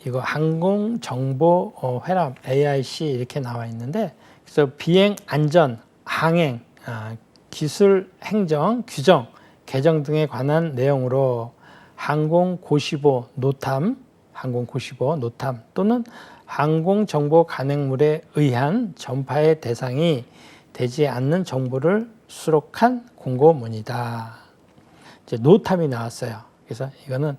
이거 항공정보 회람 AIC 이렇게 나와 있는데 그래서 비행 안전, 항행, 기술 행정, 규정, 개정 등에 관한 내용으로 항공고시보 노탐 또는 항공정보 간행물에 의한 전파의 대상이 되지 않는 정보를 수록한 공고문이다. 이제 노탐이 나왔어요. 그래서 이거는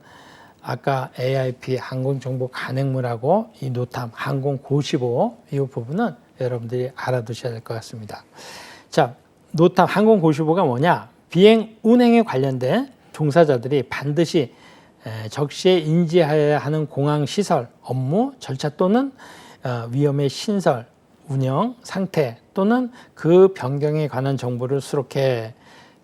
아까 AIP 항공정보 간행물하고 이 노탐 항공고시보 이 부분은 여러분들이 알아두셔야 될 것 같습니다. 자, 노탐 항공고시보가 뭐냐? 비행 운행에 관련된 종사자들이 반드시 적시에 인지하여야 하는 공항시설, 업무, 절차 또는 위험의 신설, 운영, 상태 또는 그 변경에 관한 정보를 수록해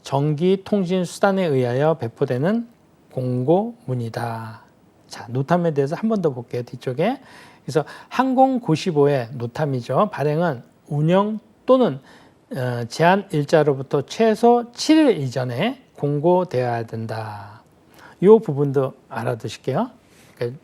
전기통신수단에 의하여 배포되는 공고문이다. 자, 노탐에 대해서 한 번 더 볼게요. 뒤쪽에. 그래서 항공고시보의 노탐이죠. 발행은 운영 또는 제한 일자로부터 최소 7일 이전에 공고되어야 된다. 이 부분도 알아두실게요. 그러니까,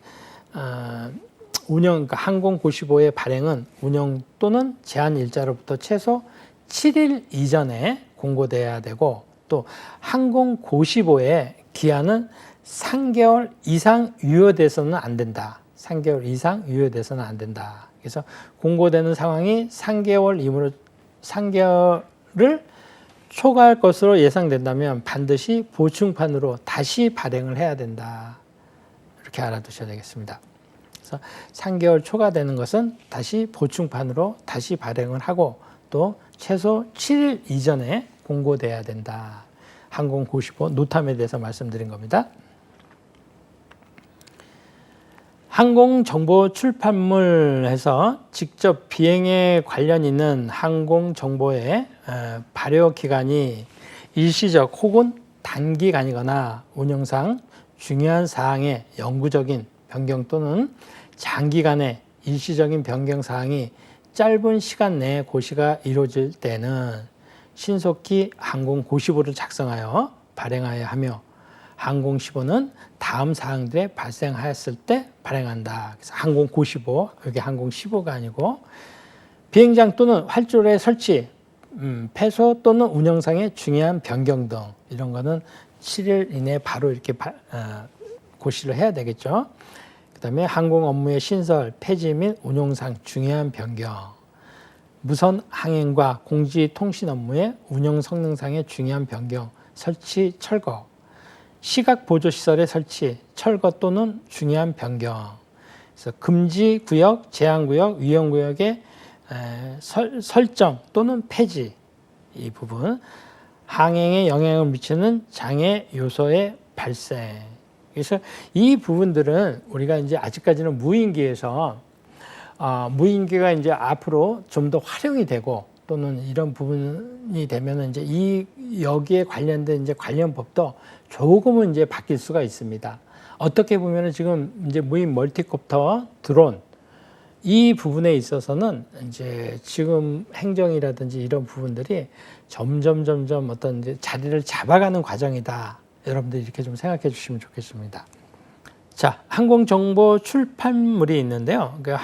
그러니까 항공고시보의 발행은 운영 또는 제한 일자로부터 최소 7일 이전에 공고되어야 되고 또 항공고시보의 기한은 3개월 이상 유효돼서는 안 된다. 3개월 이상 유효돼서는 안 된다. 그래서 공고되는 상황이 3개월이므로 3개월을 초과할 것으로 예상된다면 반드시 보충판으로 다시 발행을 해야 된다. 이렇게 알아두셔야 되겠습니다. 그래서 3개월 초과되는 것은 다시 보충판으로 다시 발행을 하고 또 최소 7일 이전에 공고돼야 된다. 항공고시보 노탐에 대해서 말씀드린 겁니다. 항공정보 출판물에서 직접 비행에 관련 있는 항공정보의 발효기간이 일시적 혹은 단기간이거나 운영상 중요한 사항의 영구적인 변경 또는 장기간의 일시적인 변경 사항이 짧은 시간 내에 고시가 이루어질 때는 신속히 항공고시보를 작성하여 발행하여야 하며 항공시보는 다음 사항들에 발생하였을 때 발행한다. 그래서 항공고시보, 여기 항공시보가 아니고 비행장 또는 활주로의 설치, 폐소 또는 운영상의 중요한 변경 등 이런 거는 7일 이내에 바로 이렇게 고시를 해야 되겠죠. 그 다음에 항공 업무의 신설, 폐지 및 운용상 중요한 변경, 무선 항행과 공지 통신 업무의 운영 성능상의 중요한 변경, 설치, 철거, 시각 보조 시설의 설치, 철거 또는 중요한 변경. 그래서 금지 구역, 제한 구역, 위험 구역의 설정 또는 폐지 이 부분. 항행에 영향을 미치는 장애 요소의 발생. 그래서 이 부분들은 우리가 이제 아직까지는 무인기에서 무인기가 이제 앞으로 좀 더 활용이 되고 또는 이런 부분이 되면은 이제 여기에 관련된 이제 관련 법도 조금은 이제 바뀔 수가 있습니다. 어떻게 보면은 지금 이제 무인 멀티콥터, 드론 이 부분에 있어서는 이제 지금 행정이라든지 이런 부분들이 점점 어떤 이제 자리를 잡아가는 과정이다. 여러분들 이렇게 좀 생각해 주시면 좋겠습니다. 자, 항공정보 출판물이 있는데요. 그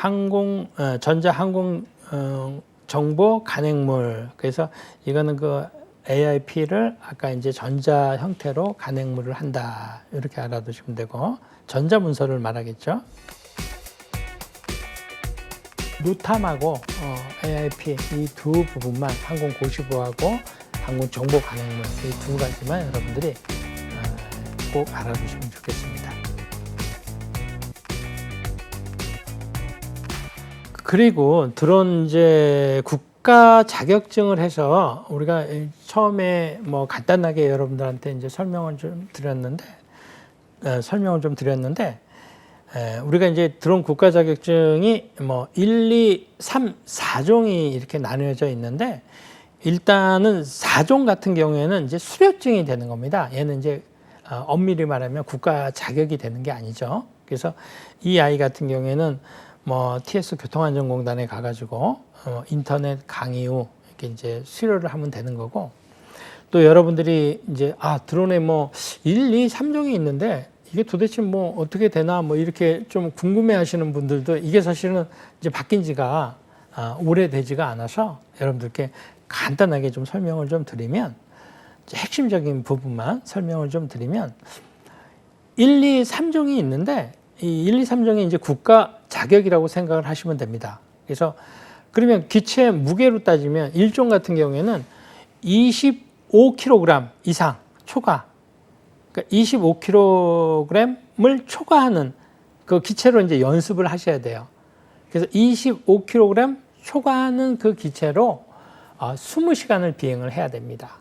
전자항공 정보 간행물. 그래서 이거는 그 AIP를 아까 이제 전자 형태로 간행물을 한다. 이렇게 알아두시면 되고, 전자문서를 말하겠죠. 루탐하고 AIP 이 두 부분만 항공고시부하고 항공정보 간행물 이 두 가지만 여러분들이 꼭 알아두시면 좋겠습니다. 그리고 드론 이제 국가 자격증을 해서 우리가 처음에 뭐 간단하게 여러분들한테 이제 설명을 좀 드렸는데 우리가 이제 드론 국가 자격증이 뭐 1, 2, 3, 4종이 이렇게 나뉘어져 있는데 일단은 4종 같은 경우에는 이제 수료증이 되는 겁니다. 얘는 이제 엄밀히 말하면 국가 자격이 되는 게 아니죠. 그래서 이 아이 같은 경우에는 뭐 TS 교통안전공단에 가가지고 인터넷 강의 후 이렇게 이제 수료를 하면 되는 거고, 또 여러분들이 이제 드론에 뭐 1, 2, 3종이 있는데 이게 도대체 뭐 어떻게 되나 뭐 이렇게 좀 궁금해 하시는 분들도 이게 사실은 이제 바뀐 지가 오래되지가 않아서 여러분들께 간단하게 좀 설명을 좀 드리면, 핵심적인 부분만 설명을 좀 드리면 1, 2, 3종이 있는데 이 1, 2, 3종이 이제 국가 자격이라고 생각을 하시면 됩니다. 그래서 그러면 기체 무게로 따지면 1종 같은 경우에는 25kg 이상 초과, 그러니까 25kg을 초과하는 그 기체로 이제 연습을 하셔야 돼요. 그래서 25kg 초과하는 그 기체로 20시간을 비행을 해야 됩니다.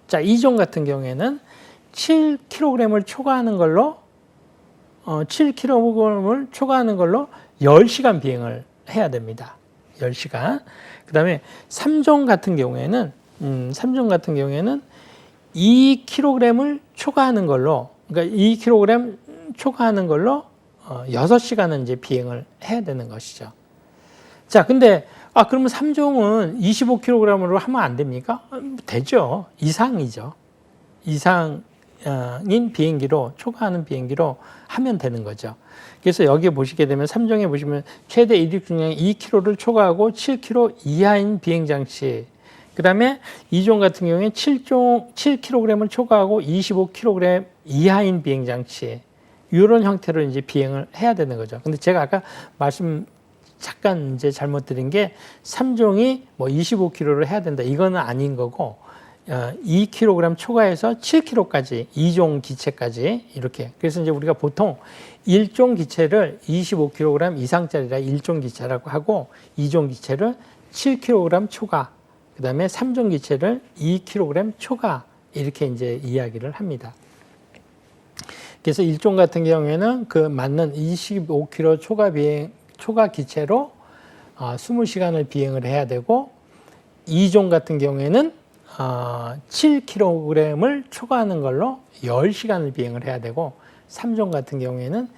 자, 2종 같은 경우에는 7kg을 초과하는 걸로 7kg을 초과하는 걸로 10시간 비행을 해야 됩니다. 10시간. 그다음에 3종 같은 경우에는 2kg을 초과하는 걸로, 그러니까 2kg 초과하는 걸로 6시간은 이제 비행을 해야 되는 것이죠. 자, 근데 그러면 3종은 25kg으로 하면 안 됩니까? 되죠. 이상이죠. 이상인 비행기로, 초과하는 비행기로 하면 되는 거죠. 그래서 여기에 보시게 되면 3종에 보시면 최대 이륙 중량이 2kg를 초과하고 7kg 이하인 비행장치. 그 다음에 2종 같은 경우에 7kg을 초과하고 25kg 이하인 비행장치. 이런 형태로 이제 비행을 해야 되는 거죠. 근데 제가 아까 잠깐 이제 잘못 드린 게 3종이 뭐 25kg를 해야 된다. 이거는 아닌 거고, 2kg 초과해서 7kg까지, 2종 기체까지 이렇게. 그래서 이제 우리가 보통 1종 기체를 25kg 이상짜리라 1종 기체라고 하고, 2종 기체를 7kg 초과, 그 다음에 3종 기체를 2kg 초과, 이렇게 이제 이야기를 합니다. 그래서 1종 같은 경우에는 그 맞는 25kg 초과 기체로 20시간을 비행을 해야 되고, 2종 같은 경우에는 7kg을 초과하는 걸로 10시간을 비행을 해야 되고, 3종 같은 경우에는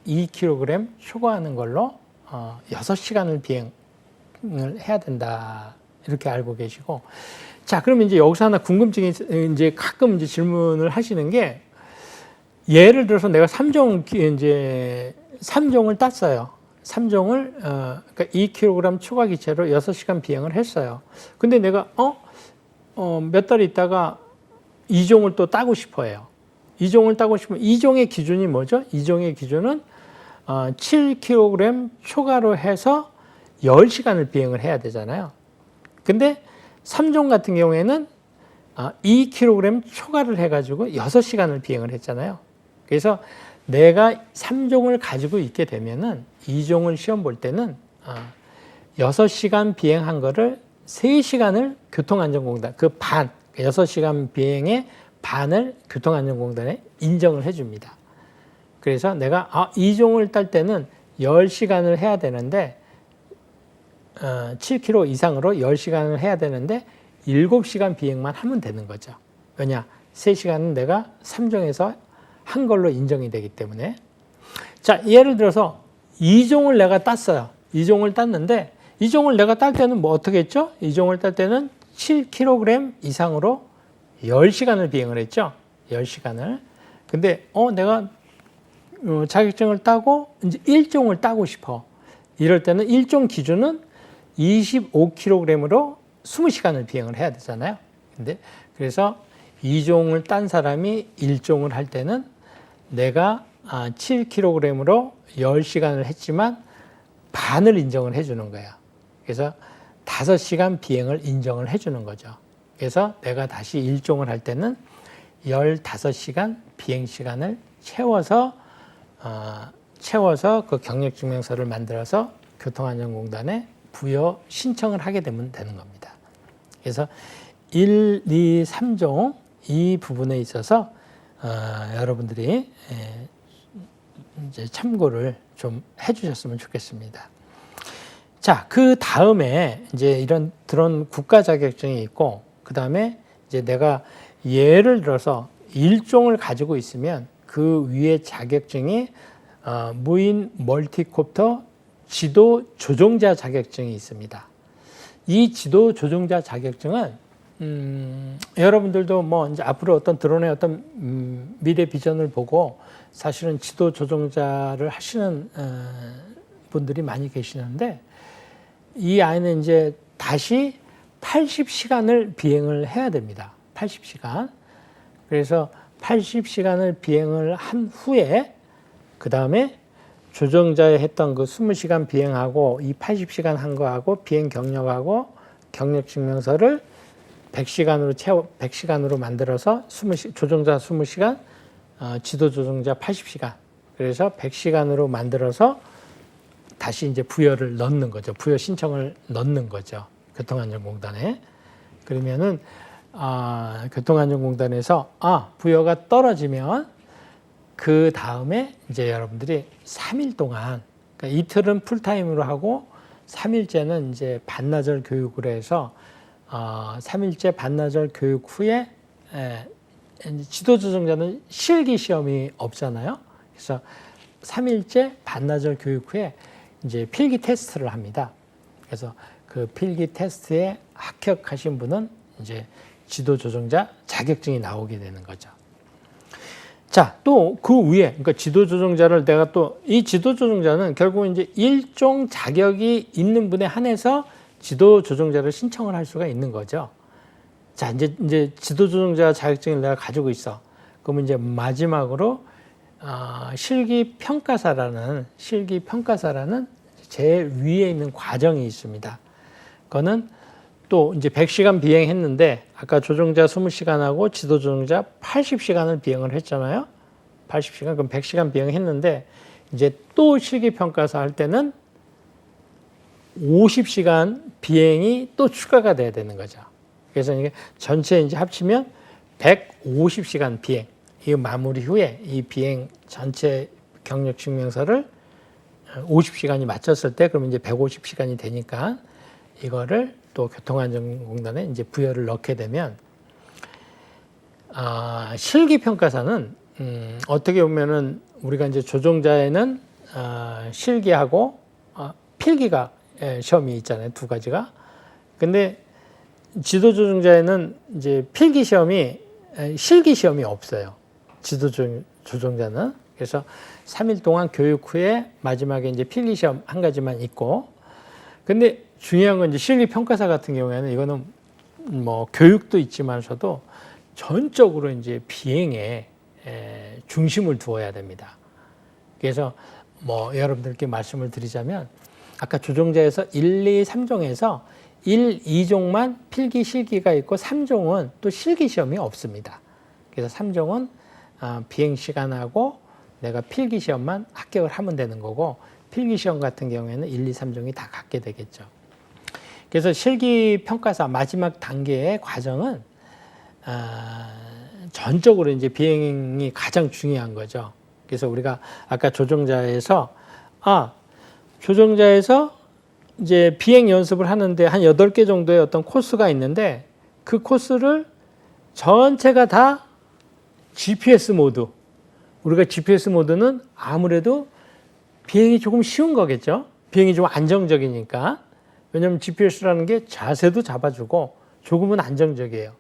2kg 초과하는 걸로 6시간을 비행을 해야 된다. 이렇게 알고 계시고. 자, 그러면 이제 여기서 하나 궁금증이 이제 가끔 이제 질문을 하시는 게, 예를 들어서 내가 3종을 땄어요. 3종을 그러니까 2kg 초과 기체로 6시간 비행을 했어요. 근데 내가 몇 달 있다가 2종을 또 따고 싶어요. 2종을 따고 싶으면 2종의 기준이 뭐죠? 2종의 기준은 7kg 초과로 해서 10시간을 비행을 해야 되잖아요. 근데 3종 같은 경우에는 2kg 초과를 해가지고 6시간을 비행을 했잖아요. 그래서 내가 3종을 가지고 있게 되면은 2종을 시험 볼 때는 6시간 비행한 거를 3시간을 교통안전공단, 그 반, 6시간 비행의 반을 교통안전공단에 인정을 해줍니다. 그래서 내가 이종을 딸 때는 10시간을 해야 되는데 7km 이상으로 10시간을 해야 되는데 7시간 비행만 하면 되는 거죠. 왜냐? 3시간은 내가 3종에서 한 걸로 인정이 되기 때문에. 자, 예를 들어서 2종을 내가 땄어요. 2종을 땄는데 2종을 내가 딸 때는 뭐 어떻게 했죠? 2종을 딸 때는 7kg 이상으로 10시간을 비행을 했죠. 10시간을. 근데 내가 자격증을 따고 이제 1종을 따고 싶어. 이럴 때는 1종 기준은 25kg으로 20시간을 비행을 해야 되잖아요. 근데 그래서 2종을 딴 사람이 1종을 할 때는 내가 7kg으로 10시간을 했지만 반을 인정을 해주는 거야. 그래서 5시간 비행을 인정을 해주는 거죠. 그래서 내가 다시 1종을 할 때는 15시간 비행 시간을 채워서 그 경력증명서를 만들어서 교통안전공단에 부여 신청을 하게 되면 되는 겁니다. 그래서 1, 2, 3종 이 부분에 있어서 여러분들이 이제 참고를 좀 해주셨으면 좋겠습니다. 자, 그 다음에 이제 이런 국가 자격증이 있고, 그 다음에 이제 내가 예를 들어서 1종을 가지고 있으면 그 위에 자격증이 무인 멀티콥터 지도 조종자 자격증이 있습니다. 이 지도 조종자 자격증은 여러분들도 뭐 이제 앞으로 어떤 드론의 어떤 미래 비전을 보고 사실은 지도 조종자를 하시는 분들이 많이 계시는데, 이 아이는 이제 다시 80시간을 비행을 해야 됩니다. 80시간. 그래서 80시간을 비행을 한 후에 그 다음에 조종자에 했던 그 20시간 비행하고 이 80시간 한 거하고 비행 경력하고 경력 증명서를 100시간으로 만들어서 조종자 20시간, 지도 조종자 80시간. 그래서 100시간으로 만들어서 다시 이제 부여를 넣는 거죠. 부여 신청을 넣는 거죠. 교통안전공단에. 그러면은 교통안전공단에서 부여가 떨어지면 그 다음에 이제 여러분들이 3일 동안, 그러니까 이틀은 풀타임으로 하고 3일째는 이제 반나절 교육을 해서 3일째 반나절 교육 후에 지도조종자는 실기 시험이 없잖아요. 그래서 3일째 반나절 교육 후에 이제 필기 테스트를 합니다. 그래서 그 필기 테스트에 합격하신 분은 이제 지도조종자 자격증이 나오게 되는 거죠. 자, 또 그 위에, 그러니까 지도조종자를 내가 또, 이 지도조종자는 결국 이제 일종 자격이 있는 분에 한해서 지도조종자를 신청을 할 수가 있는 거죠. 자, 이제 지도조종자 자격증을 내가 가지고 있어. 그러면 이제 마지막으로 실기평가사라는 제일 위에 있는 과정이 있습니다. 그거는 또 이제 100시간 비행했는데 아까 조종자 20시간하고 지도조종자 80시간을 비행을 했잖아요. 80시간, 그럼 100시간 비행했는데 이제 또 실기평가사 할 때는 50시간 비행이 또 추가가 돼야 되는 거죠. 그래서 이게 전체 이제 합치면 150시간 비행. 이 마무리 후에 이 비행 전체 경력 증명서를 50시간이 맞췄을 때 그러면 이제 150시간이 되니까 이거를 또 교통안전공단에 이제 부여를 넣게 되면 실기평가사는 어떻게 보면은 우리가 이제 조종자에는 실기하고 필기가 시험이 있잖아요. 두 가지가. 근데 지도조종자에는 이제 필기 시험이 실기 시험이 없어요. 지도조종자는. 그래서 3일 동안 교육 후에 마지막에 이제 필기 시험 한 가지만 있고, 근데 중요한 건 이제 실기평가사 같은 경우에는 이거는 뭐 교육도 있지만서도 전적으로 이제 비행에 중심을 두어야 됩니다. 그래서 뭐 여러분들께 말씀을 드리자면 아까 조종자에서 1, 2, 3종에서 1, 2종만 필기 실기가 있고 3종은 또 실기 시험이 없습니다. 그래서 3종은 비행 시간하고 내가 필기 시험만 합격을 하면 되는 거고, 필기 시험 같은 경우에는 1, 2, 3종이 다 갖게 되겠죠. 그래서 실기평가사 마지막 단계의 과정은 전적으로 이제 비행이 가장 중요한 거죠. 그래서 우리가 아까 조종자에서 이제 비행 연습을 하는데 한 8개 정도의 어떤 코스가 있는데 그 코스를 전체가 다 GPS 모드. 우리가 GPS 모드는 아무래도 비행이 조금 쉬운 거겠죠. 비행이 좀 안정적이니까. 왜냐하면 GPS라는 게 자세도 잡아주고 조금은 안정적이에요.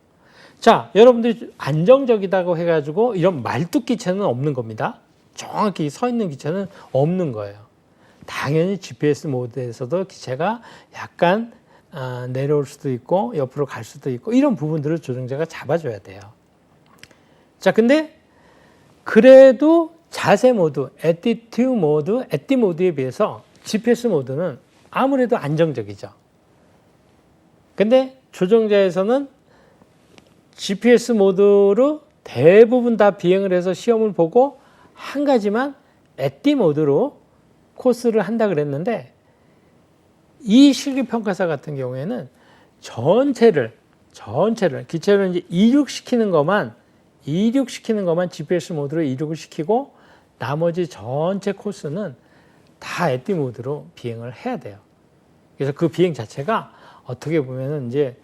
자, 여러분들이 안정적이다고 해가지고 이런 말뚝 기체는 없는 겁니다. 정확히 서 있는 기체는 없는 거예요. 당연히 GPS 모드에서도 기체가 약간 내려올 수도 있고 옆으로 갈 수도 있고 이런 부분들을 조종자가 잡아줘야 돼요. 자, 근데 그래도 자세 모드, 에티 모드에 비해서 GPS 모드는 아무래도 안정적이죠. 근데 조종자에서는 GPS 모드로 대부분 다 비행을 해서 시험을 보고 한 가지만 에티 모드로 코스를 한다 그랬는데 이 실기평가사 같은 경우에는 전체를 기체를 이제 이륙시키는 것만 GPS 모드로 이륙을 시키고 나머지 전체 코스는 다 에티 모드로 비행을 해야 돼요. 그래서 그 비행 자체가 어떻게 보면은 이제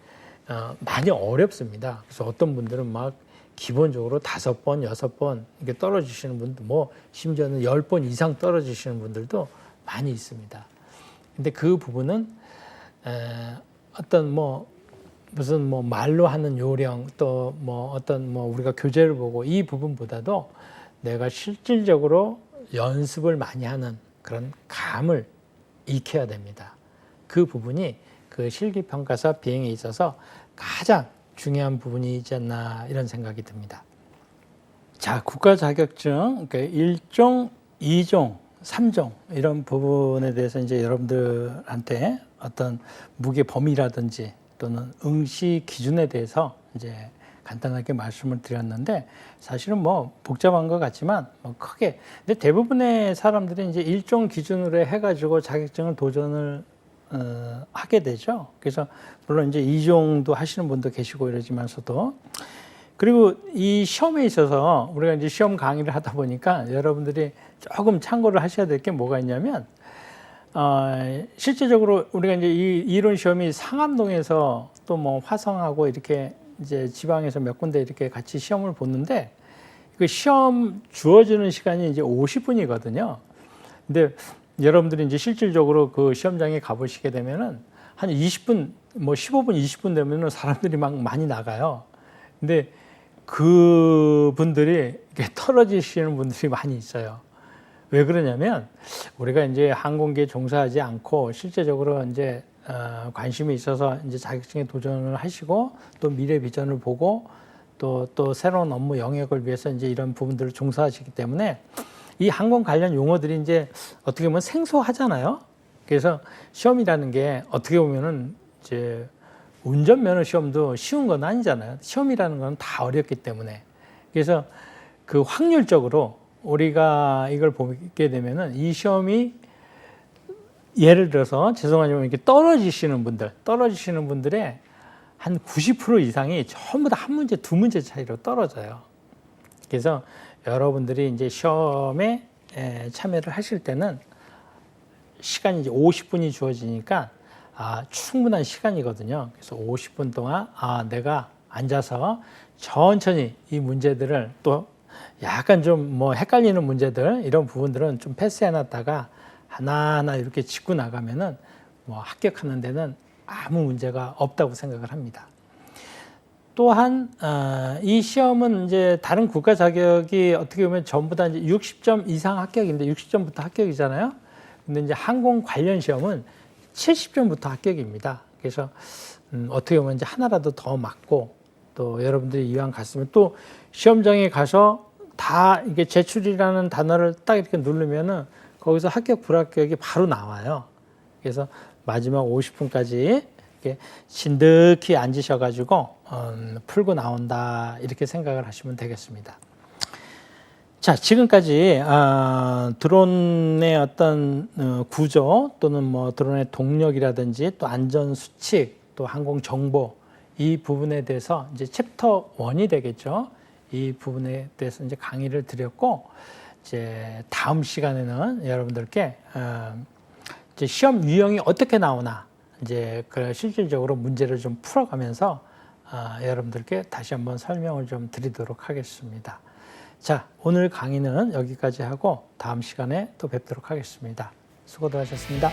많이 어렵습니다. 그래서 어떤 분들은 막 기본적으로 5번, 6번 이렇게 떨어지시는 분도 뭐 심지어는 10번 이상 떨어지시는 분들도 많이 있습니다. 근데 그 부분은 어떤 무슨 말로 하는 요령 또 어떤 우리가 교재를 보고 이 부분보다도 내가 실질적으로 연습을 많이 하는 그런 감을 익혀야 됩니다. 그 부분이 그 실기평가사 비행에 있어서 가장 중요한 부분이지 않나 이런 생각이 듭니다. 자, 국가 자격증 그러니까 1종, 2종, 3종 이런 부분에 대해서 이제 여러분들한테 어떤 무게 범위라든지 또는 응시 기준에 대해서 이제 간단하게 말씀을 드렸는데 사실은 복잡한 것 같지만 크게 근데 대부분의 사람들이 이제 1종 기준으로 해가지고 자격증을 도전을 하게 되죠. 그래서 물론 이제 2종도 하시는 분도 계시고 이러지만서도 그리고 이 시험에 있어서 우리가 이제 시험 강의를 하다 보니까 여러분들이 조금 참고를 하셔야 될 게 뭐가 있냐면 실제적으로 우리가 이제 이 이론 시험이 상암동에서 또 화성하고 이렇게 이제 지방에서 몇 군데 이렇게 같이 시험을 보는데 그 시험 주어지는 시간이 이제 50분이거든요. 근데 여러분들이 이제 실질적으로 그 시험장에 가보시게 되면은 한 20분, 15분, 20분 되면은 사람들이 막 많이 나가요. 근데 그 분들이 떨어지시는 분들이 많이 있어요. 왜 그러냐면 우리가 이제 항공기에 종사하지 않고 실제적으로 이제 관심이 있어서 이제 자격증에 도전을 하시고 또 미래 비전을 보고 또 새로운 업무 영역을 위해서 이제 이런 부분들을 종사하시기 때문에 이 항공 관련 용어들이 이제 어떻게 보면 생소하잖아요. 그래서 시험이라는 게 어떻게 보면은 이제 운전면허 시험도 쉬운 건 아니잖아요. 시험이라는 건 다 어렵기 때문에. 그래서 그 확률적으로 우리가 이걸 보게 되면은 이 시험이 예를 들어서 죄송하지만 이렇게 떨어지시는 분들의 한 90% 이상이 전부 다 한 문제, 두 문제 차이로 떨어져요. 그래서 여러분들이 이제 시험에 참여를 하실 때는 시간이 이제 50분이 주어지니까 충분한 시간이거든요. 그래서 50분 동안 내가 앉아서 천천히 이 문제들을 또 약간 좀 헷갈리는 문제들 이런 부분들은 좀 패스해 놨다가 하나하나 이렇게 짚고 나가면은 합격하는 데는 아무 문제가 없다고 생각을 합니다. 또한 이 시험은 이제 다른 국가 자격이 어떻게 보면 전부 다 이제 60점 이상 합격인데 60점부터 합격이잖아요. 근데 이제 항공 관련 시험은 70점부터 합격입니다. 그래서 어떻게 보면 이제 하나라도 더 맞고 또 여러분들이 이왕 갔으면 또 시험장에 가서 다 이게 제출이라는 단어를 딱 이렇게 누르면은 거기서 합격 불합격이 바로 나와요. 그래서 마지막 50분까지 이렇게 진득히 앉으셔가지고 풀고 나온다 이렇게 생각을 하시면 되겠습니다. 자, 지금까지 드론의 어떤 구조 또는 드론의 동력이라든지 또 안전 수칙 또 항공 정보 이 부분에 대해서 이제 챕터 1이 되겠죠. 이 부분에 대해서 이제 강의를 드렸고, 이제 다음 시간에는 여러분들께 이제 시험 유형이 어떻게 나오나 이제 그 실질적으로 문제를 좀 풀어가면서 여러분들께 다시 한번 설명을 좀 드리도록 하겠습니다. 자, 오늘 강의는 여기까지 하고 다음 시간에 또 뵙도록 하겠습니다. 수고들 하셨습니다.